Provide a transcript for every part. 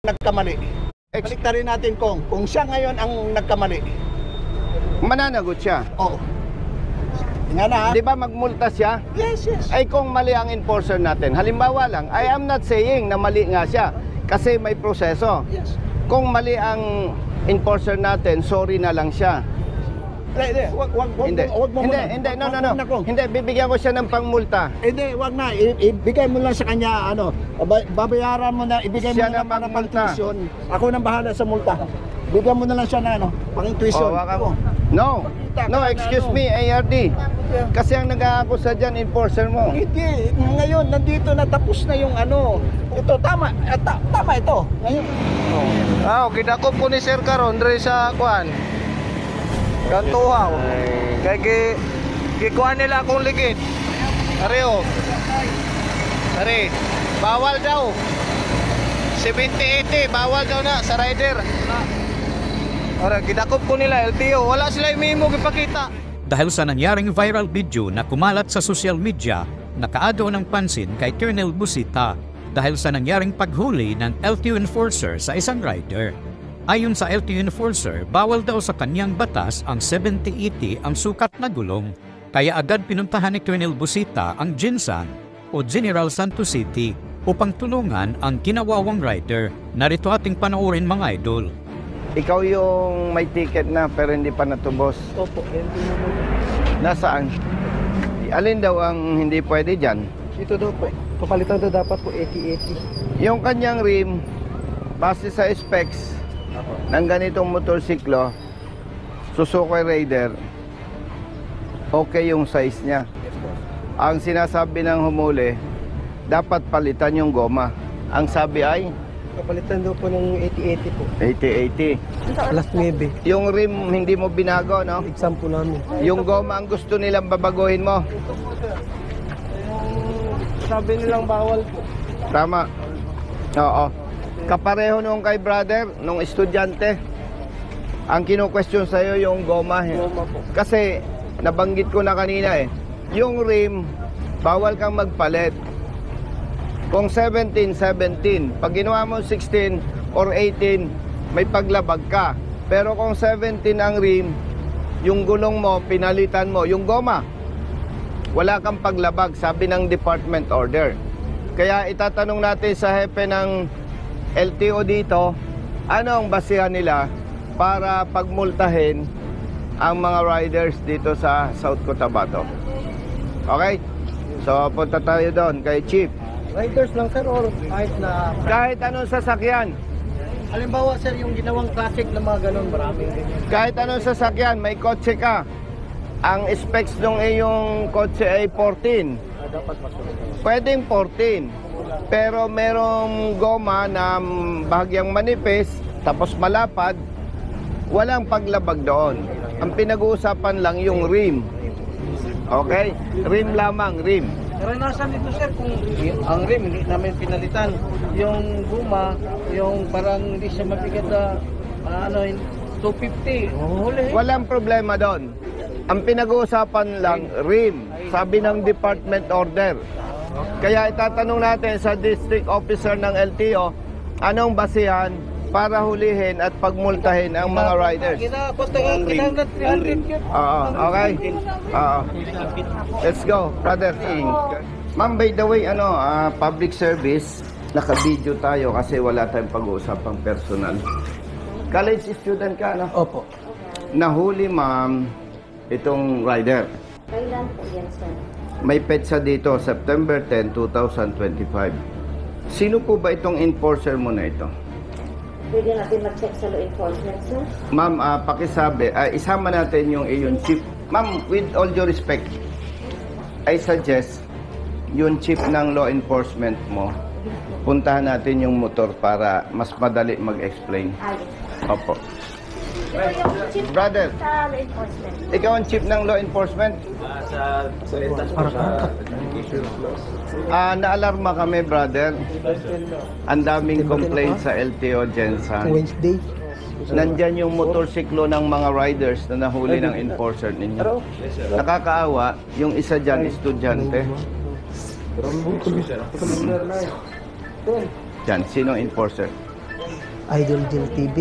nagkamali. Baliktarin natin kung siya ngayon ang nagkamali. Mananagot siya. Oo. Nga na. Di ba magmulta siya? Yes, yes. Ay kung mali ang enforcer natin. Halimbawa lang, I am not saying na mali nga siya. Kasi may proseso. Yes. Kung mali ang enforcer natin, sorry na lang siya. Hindi, wag mo muna. Hindi, no. Hindi, bibigyan ko siya ng pangmulta. Hindi, wag na. Ibigay mo lang sa kanya, babayaran mo na, ibigay Siya mo na na para magmulta. pang-tuition. Ako nang bahala sa multa. Bigyan mo na lang siya na, pang-tuition. No, excuse me, ARD. Kasi ang nag-aakusa dyan, enforcer mo. Hindi, ngayon, nandito na, tapos na yung Ito, tama. Tama ito. Ngayon. Kidakop ko ni Sir karon dre sa kuan. Kantuhaw. Kay gikuan nila akong ligid. Areo. Are. Bawal daw. 70-80 bawal daw na sa rider. Ora gidakop ko nila LTO. Wala sila memo gipakita. Dahil sa nangyaring viral video na kumalat sa social media, nakaado ng pansin kay Colonel Busita dahil sa nangyaring paghuli ng LTO enforcer sa isang rider. Ayon sa LTO enforcer, bawal daw sa kanyang batas ang 70-80 ang sukat na gulong. Kaya agad pinuntahan ni Colonel Busita ang Jinsan o General Santos City upang tulungan ang kinawawang rider. Narito ating panoorin mga idol. Ikaw yung may ticket na pero hindi pa natubos. Opo. Nasaan? Alin daw ang hindi pwede dyan? Ito daw po. Papalitan daw dapat po 80-80. Yung kanyang rim, base sa specs ng ganitong motorsiklo, Suzuki Raider, okay yung size niya. Ang sinasabi ng humuli, dapat palitan yung goma. Ang sabi ay Papalitan daw po ng 80-80 po. 80-80. Alas 9. Yung rim hindi mo binago, no? Example namin. Yung goma ang gusto nilang babaguhin mo. Sabi nilang bawal po. Tama. Oo. Kapareho nung kay brother, nung estudyante. Ang kino-question sa'yo yung goma. Goma po. Kasi, nabanggit ko na kanina yung rim, bawal kang magpalit. Kung 17, pag ginawa mo 16 or 18, may paglabag ka. Pero kung 17 ang rim, yung gulong mo, pinalitan mo, yung goma, wala kang paglabag, sabi ng department order. Kaya itatanong natin sa hepe ng LTO dito, ano ang basihan nila para pagmultahin ang mga riders dito sa South Cotabato. Okay? So, punta tayo doon kay Chief. Riders lang sir or Kahit anong sasakyan. halimbawa sir yung ginawang classic na mga ganun, maraming ganyan. Kahit anong sasakyan, may kotse ka. Ang specs ng iyong kotse ay 14. Dapat masunod. Pwedeng 14. Pero merong goma na bahagyang manipis, tapos malapad, walang paglabag doon. Ang pinag-uusapan lang yung rim. Okay? Rim lamang, rim. Karanasan nito sir kung ang rim hindi namin pinalitan. Yung guma, yung parang hindi siya mabigat na 250. Huli. Walang problema doon. Ang pinag-uusapan lang, rim. Sabi ng department order. Kaya itatanong natin sa district officer ng LTO, anong basihan para hulihin at pagmultahin ang mga riders. Kinang 300 yun. Okay? Let's go, brother. Ma'am, by the way, public service, naka-video tayo kasi wala tayong pag-uusapang personal. College student ka, no? Opo. Nahuli, ma'am, itong rider. Kailan po yan, sir? May petsa dito, September 10, 2025. Sino po ba itong enforcer mo na ito? Pwede natin mag-check sa law enforcement, sir? Ma'am, pakisabi, isama natin yung iyon chief. Ma'am, with all due respect, I suggest yung chief ng law enforcement mo, puntahan natin yung motor para mas madali mag-explain. Yes. Opo. Ito yung chief Brother. sa law enforcement. Ikaw ang chief ng law enforcement? Naalarma kami, brother. Ang daming complaint sa LTO Jensen. Wednesday. Nandyan yung motorsiklo ng mga riders na nahuli ng enforcer ninyo. Nakakaawa, yung isa dyan, estudyante. Dyan, sino enforcer? Idol Jill TV.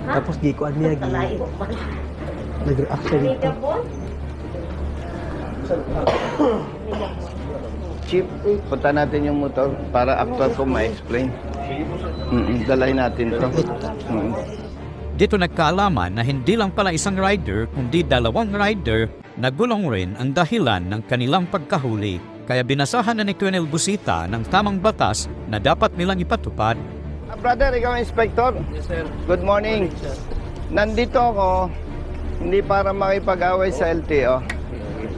Tapos gikuan niya, Kalayo pa. nag-react siya dito. Megaball? Chief, punta natin yung motor para actual ko ma-explain. Dalay natin to. Dito nagkaalaman na hindi lang pala isang rider kundi dalawang rider na gulong rin ang dahilan ng kanilang pagkahuli. Kaya binasahan na ni Colonel Busita ng tamang batas na dapat nilang ipatupad. Brother, ikaw ang inspector? Yes, sir. Good morning. Nandito ako, hindi para makipag-away sa LTO.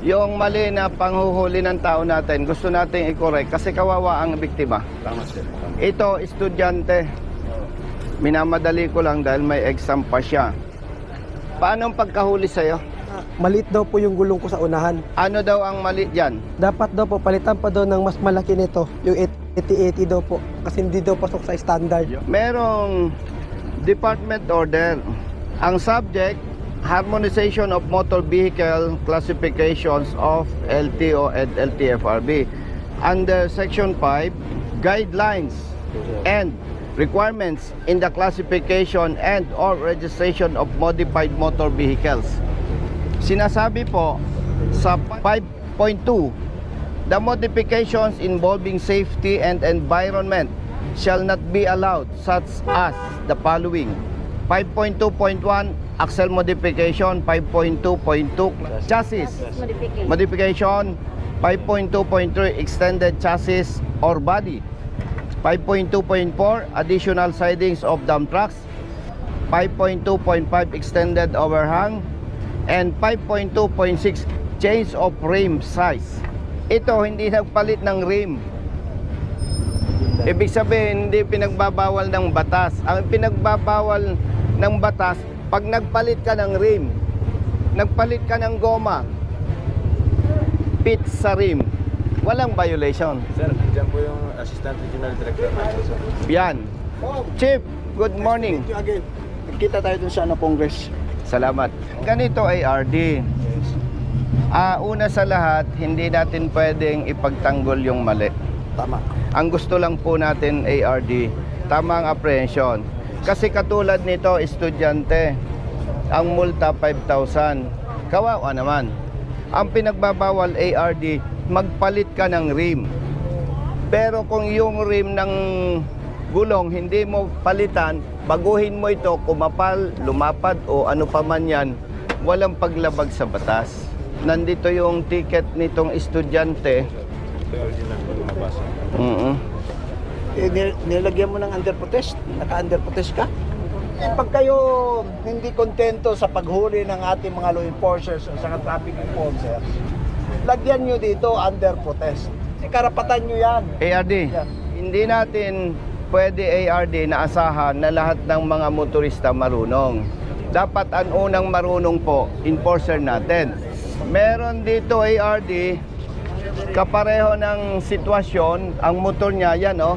Yung mali na panghuhuli ng tao natin, gusto nating i-correct kasi kawawa ang biktima. Tama, sir. Ito, estudyante. Minamadali ko lang dahil may exam pa siya. Paano ang pagkahuli sa'yo? Maliit daw po yung gulong ko sa unahan. Ano daw ang mali dyan? Dapat daw po, palitan pa daw ng mas malaki nito. Yung 80-80 daw po. Kasi hindi daw pasok sa standard. Merong department order. Ang subject, Harmonization of Motor Vehicle Classifications of LTO and LTFRB. Under Section 5, Guidelines and Requirements in the Classification and or Registration of Modified Motor Vehicles. Sinasabi po sa 5.2, the modifications involving safety and environment shall not be allowed such as the following. 5.2.1 axle modification, 5.2.2 chassis modification, 5.2.3 extended chassis or body, 5.2.4 additional sidings of dump trucks, 5.2.5 extended overhang, and 5.2.6 change of rim size. Ito hindi nagpalit ng rim. Ibig sabihin hindi pinagbabawal ng batas. Ang pinagbabawal ng batas, pag nagpalit ka ng rim, nagpalit ka ng goma, pit sa rim, walang violation. Sir, dyan po yung Assistant Regional Director natin, sir. Yan. Chief, good morning. Again, kita tayo dun sa Congress. Salamat. Ganito ay RD. Una sa lahat, hindi natin pwedeng ipagtanggol yung mali. Tama. Ang gusto lang po natin ARD, tamang apprehension. Kasi katulad nito, estudyante, ang multa 5,000. Kawawa naman. Ang pinagbabawal ARD, magpalit ka ng rim. Pero kung yung rim ng gulong hindi mo palitan, baguhin mo ito, kumapal, lumapad o ano pa man yan, walang paglabag sa batas. Nandito yung ticket nitong estudyante. Nilagyan mo ng under protest, naka-under protest ka. Pag kayo hindi kontento sa paghuli ng ating mga law enforcers o sa traffic enforcers, lagyan nyo dito under protest. Karapatan nyo yan. ARD, Yeah. hindi natin pwede ARD na asahan na lahat ng mga motorista marunong. Dapat ang unang marunong po, enforcer natin. Meron dito ARD, kapareho ng sitwasyon, ang motor niya, yan oh.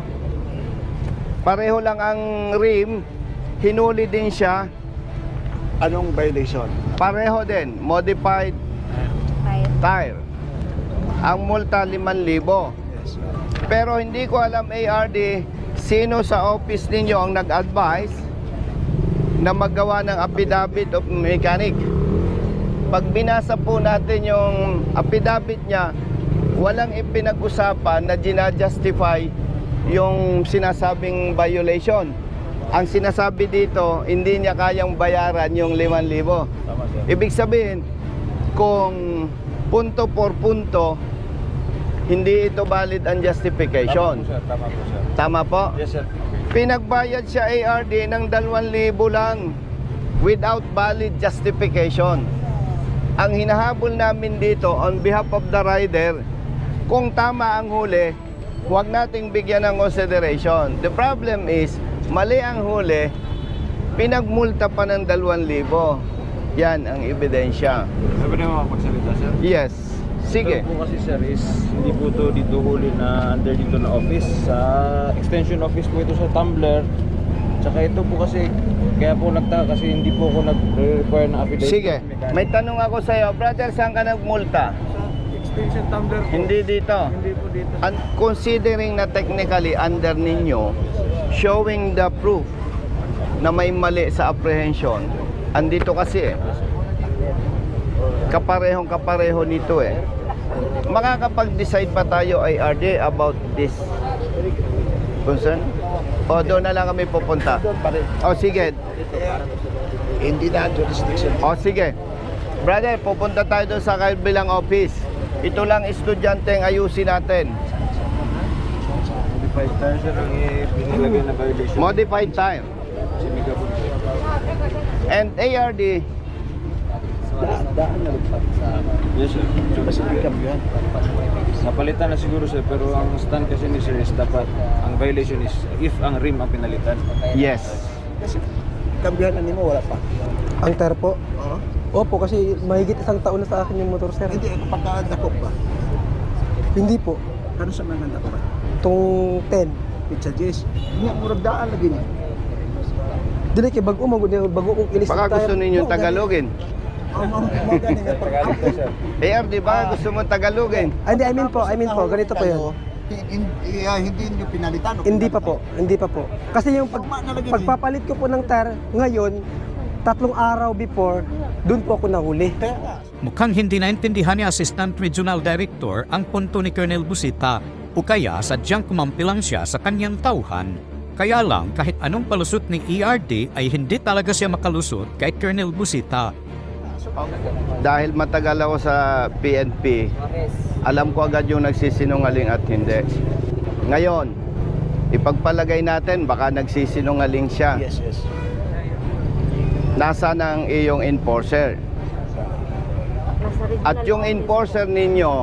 Pareho lang ang rim, hinuli din siya, Anong violation? pareho din, modified tire. Ang multa 5,000. Pero hindi ko alam ARD, sino sa office ninyo ang nag-advise na maggawa ng affidavit of mechanic. Pag binasa po natin yung affidavit niya, walang ipinag-usapan na ginajustify yung sinasabing violation. Ang sinasabi dito, hindi niya kayang bayaran yung 5,000. Ibig sabihin, kung punto por punto, hindi ito valid ang justification. Tama po, sir. Tama po? Yes, sir. Pinagbayad siya ARD ng 2,000 lang without valid justification. Ang hinahabol namin dito on behalf of the rider, kung tama ang huli, huwag nating bigyan ng consideration. The problem is, mali ang huli, pinagmulta pa ng 2,000. Yan ang ebidensya. Sabi na makapagsalita, sir? Yes. Sige. Ito po kasi, sir, is hindi po ito dito huli na under dito na office. Sa extension office po ito sa Tumblr. Tsaka ito po kasi, kaya po nagtaka kasi hindi po ako nag-require na affidavit. Sige. May tanong ako sa iyo, brother, saan ka nagmulta? Extension Tumblr po. Hindi dito. Hindi po dito. Considering na technically under ninyo, showing the proof na may mali sa apprehension. Andito kasi eh. Kapareho nito eh. Makakapag-decide pa tayo IRD about this concern? O doon na lang kami pupunta? Doon pa rin. O sige. Hindi na jurisdiction. O sige. Brother, pupunta tayo doon sa kabilang office. Ito lang estudyante ang ayusin natin. Modified tire sir ang binilagay na violation. Modified time. Si Megabon sir. And ARD, Daan na lupa sa Yes sir. kasi pick-up yun. Napalitan na siguro sir, pero ang stand kasi ni sir is dapat ang violation is if ang rim ang pinalitan. yes. Kasi kambihan na mo, wala pa. Ang tire po. Oo. Opo, kasi mahigit 1 taon na sa akin yung motor, sir. Hindi, ako pagkadakop ba? Hindi po. Ano sa mga dakop ba? Itong 10. Pizza J's. Hindi, murag daan lagi ni. Dili kay bago kong ilis Baka gusto ninyong Tagalogin. Mga ganun nga Tagalog to sir. ARD, baka gusto mo Tagalogin. Hindi, I mean po, ganito po yun. Hindi nyo pinalitan. o Hindi pa pinalitan? po. Kasi yung pagpapalit ko po ng tire ngayon, 3 araw before, doon po ako nahuli. Kaya nga. Mukhang hindi naintindihan ni Assistant Regional Director ang punto ni Colonel Busita o kaya sadyang kumampi lang siya sa kanyang tauhan. Kaya lang kahit anong palusot ni ERD ay hindi talaga siya makalusot kay Colonel Busita. Dahil matagal ako sa PNP, alam ko agad yung nagsisinungaling at hindi. Ngayon, ipagpalagay natin baka nagsisinungaling siya. Yes. Nasaan ang iyong enforcer? Nasa regional At yung office. enforcer ninyo,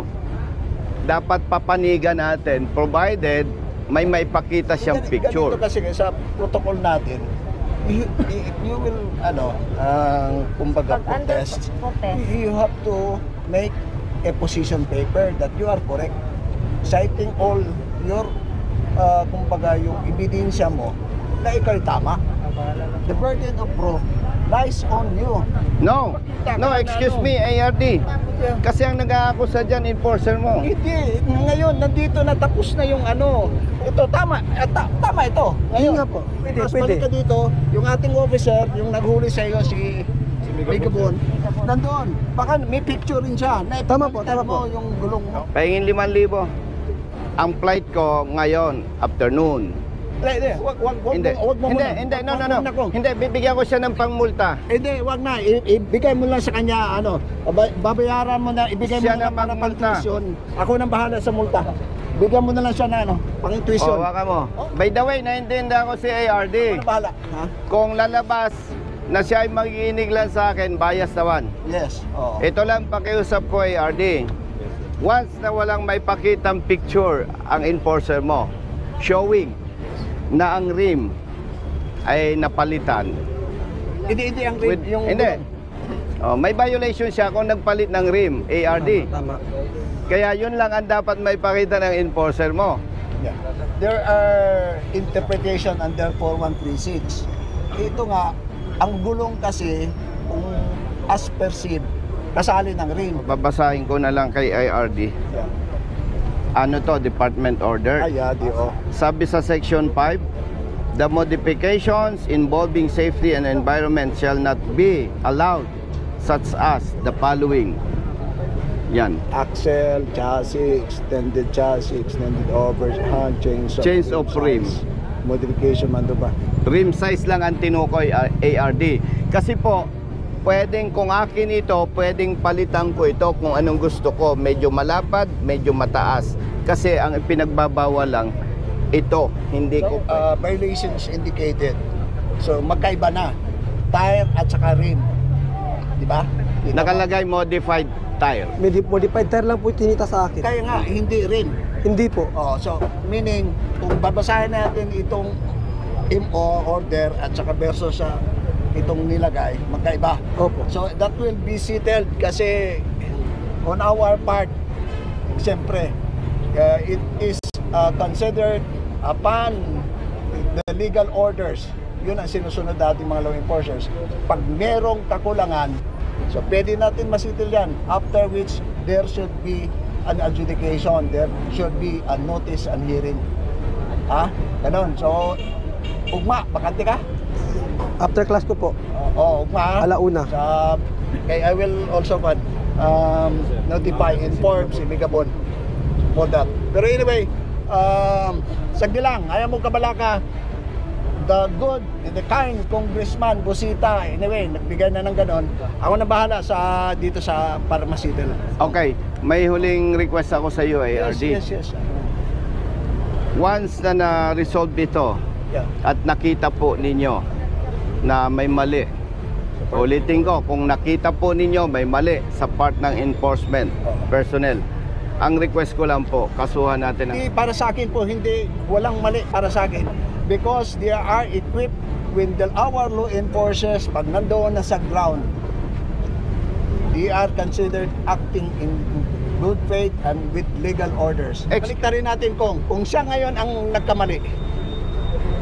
dapat papanigan natin provided may maipakita siyang picture. Ganito kasi sa protocol natin, you will, kumbaga protest, you have to make a position paper that you are correct. Citing all your, kumbaga yung ebidensya mo na ikaw'y tama. The burden of proof lies on you. No, excuse me, ARD. Kasi ang nag-aakusa dyan, enforcer mo. Hindi, ngayon nandito na tapos na yung ano. Ito tama, tama ito. Ngayon nga po. Pwede. balik ka dito, yung ating officer, yung naghuli sa iyo si Megabon, nandoon. Baka may picture rin siya. Na Tama po, ipapalitan tama po. mo yung gulong mo. Pahingin 5,000. Ang flight ko ngayon, afternoon. Wag mo Hindi, muna. no. Wag na ko. Hindi, bibigyan ko siya ng pangmulta. Hindi, wag na. Ibigay mo lang sa kanya, babayaran mo na, ibigay mo Siya na na para pangmulta. pang-tuition. Ako nang bahala sa multa. Bigyan mo na lang siya na, pang-tuition. Waka mo. By the way, naiintindihan ko si ARD. Ako na bahala. Ha? Kung lalabas na siya ay magiinig lang sa akin, bias naman. Yes. Oo. Ito lang pakiusap ko, ARD. Once na walang may pakitang picture ang enforcer mo, showing na ang rim ay napalitan. Hindi ang rim, yung Hindi. gulong. May violation siya kung nagpalit ng rim, ARD. Tama. Kaya yun lang ang dapat may pakita ng enforcer mo. Yeah. There are interpretation under 4136. Ito nga, ang gulong kasi, kung as perceived, kasali ng rim. Babasahin ko na lang kay IRD. Yeah. Ano to, department order? Sabi sa section 5, the modifications involving safety and environment shall not be allowed, such as the following. Yan. Axle, chassis, extended overhand, Change of rim. Modification man to ba? Rim size lang ang tinukoy, ARD. Kasi po, pwedeng kung akin ito, pwedeng palitan ko ito kung anong gusto ko. Medyo malapad, medyo mataas. Kasi ang pinagbabawal lang, ito, hindi ko Violations indicated. So magkaiba na. Tire at saka rim. Di ba? nakalagay modified tire. Modified tire lang po tinita sa akin. Kaya nga, hindi rim. Hindi po. Oh, so meaning kung babasahin natin itong MO order at saka versus sa itong nilagay, magkaiba. Opo. So that will be settled kasi on our part, siyempre, it is considered upon the legal orders. Yun ang sinusunod natin mga law enforcers. Pag merong kakulangan, so pwede natin masitil yan. After which, there should be an adjudication. There should be a notice and hearing. Ha? Ganon. So, ugma, bakante ka? After class ko po, Ugma. alauna. I will also notify, inform si Migabon for that. Pero anyway, sagdi lang, ayaw mo kabalaka, the good and the kind Congressman Busita, anyway, nagbigay na ng ganon. Ako na bahala dito sa Parmacita. Okay, may huling request ako sa iyo, ARD. Yes. Once na na-resolve ito Yeah. at nakita po ninyo na may mali, ulitin ko, kung nakita po ninyo may mali sa part ng enforcement personnel, ang request ko lang po, kasuhan natin ang... Para sa akin po, walang mali para sa akin. Because they are equipped with our law enforcers pag nandoon na sa ground. They are considered acting in good faith and with legal orders. Baliktarin natin kung siya ngayon ang nagkamali.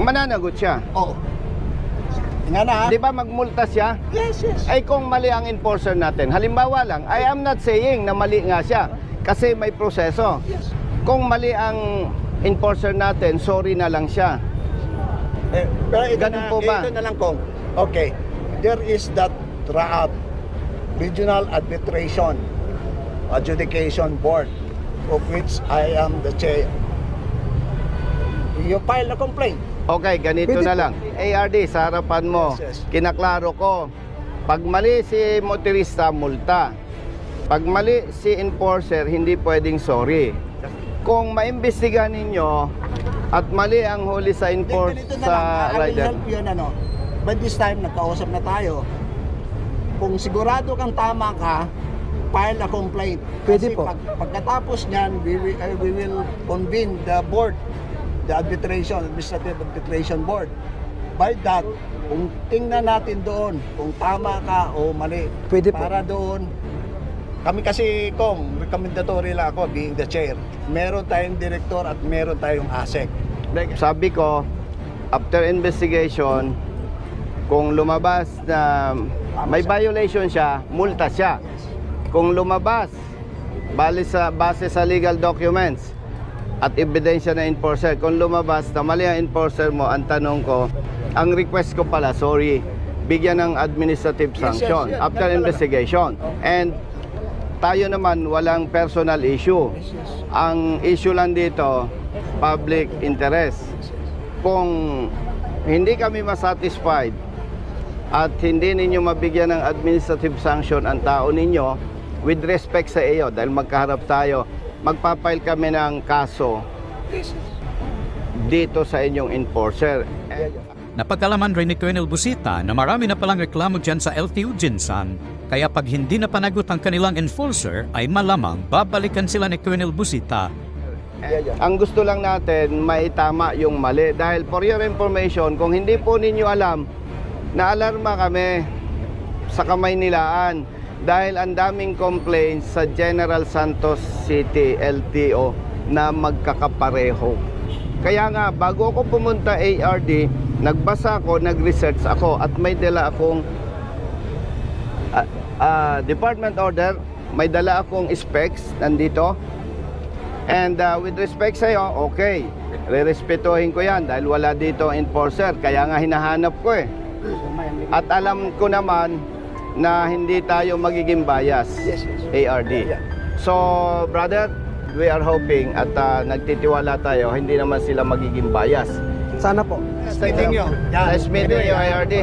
Mananagot siya. Oo. Nga na ha? Di ba magmulta siya? Yes. Ay kung mali ang enforcer natin, halimbawa lang, I am not saying na mali nga siya kasi may proseso. Yes. Kung mali ang enforcer natin, sorry na lang siya. Pero Ganun po ba? Ito na lang kung, okay, there is that RAAB, Regional Arbitration Adjudication Board, of which I am the chair. You file a complaint. Okay, ganito Pwede na po. lang. ARD, sa harapan mo, Yes. kinaklaro ko, pag mali si motorista, multa. Pag mali si enforcer, hindi pwedeng sorry. Kung maimbestigahan ninyo at mali ang huli sa Ganito na sa lang, I will rider, help you But this time, nagkausap na tayo. Kung sigurado kang tama ka, file a complaint. Pwede Kasi po. Pagkatapos niyan, we will convene the board, the Administrative Arbitration Board. By that, kung tingnan natin doon, kung tama ka o mali, Pwede po. para doon, kami kasi, recommendatory lang ako, being the chair. Meron tayong director at meron tayong ASEC. sabi ko, after investigation, kung lumabas na may violation siya, multa siya. Kung lumabas, base sa legal documents at ebidensya na enforcer, kung lumabas na mali ang enforcer mo, ang tanong ko, ang request ko pala, sorry, bigyan ng administrative sanction yes. after Yan talaga. investigation. And tayo naman, walang personal issue. Ang issue lang dito, public interest. Kung hindi kami masatisfied at hindi ninyo mabigyan ng administrative sanction ang tao ninyo, with respect sa iyo, dahil magkaharap tayo, magpapail kami ng kaso dito sa inyong enforcer. Napagkalaman rin ni Colonel Busita na marami na palang reklamo dyan sa LTO Jinsan, kaya pag hindi na panagot ang kanilang enforcer ay malamang babalikan sila ni Colonel Busita. Ang gusto lang natin, maitama yung mali. Dahil for your information, kung hindi po ninyo alam, naalarma kami sa Kamaynilaan dahil ang daming complaints sa General Santos City LTO na magkakapareho. Kaya nga, bago ako pumunta ARD, nagbasa ako, nag-research ako at may dala akong department order, may dala akong specs nandito. And with respect sa iyo, okay, re-respetuhin ko yan dahil wala dito enforcer, kaya nga hinahanap ko eh. At alam ko naman na hindi tayo magiging bias, ARD. So, brother, we are hoping at nagtitiwala tayo, hindi naman sila magiging bias. Sana po. Nice meeting you, ARD.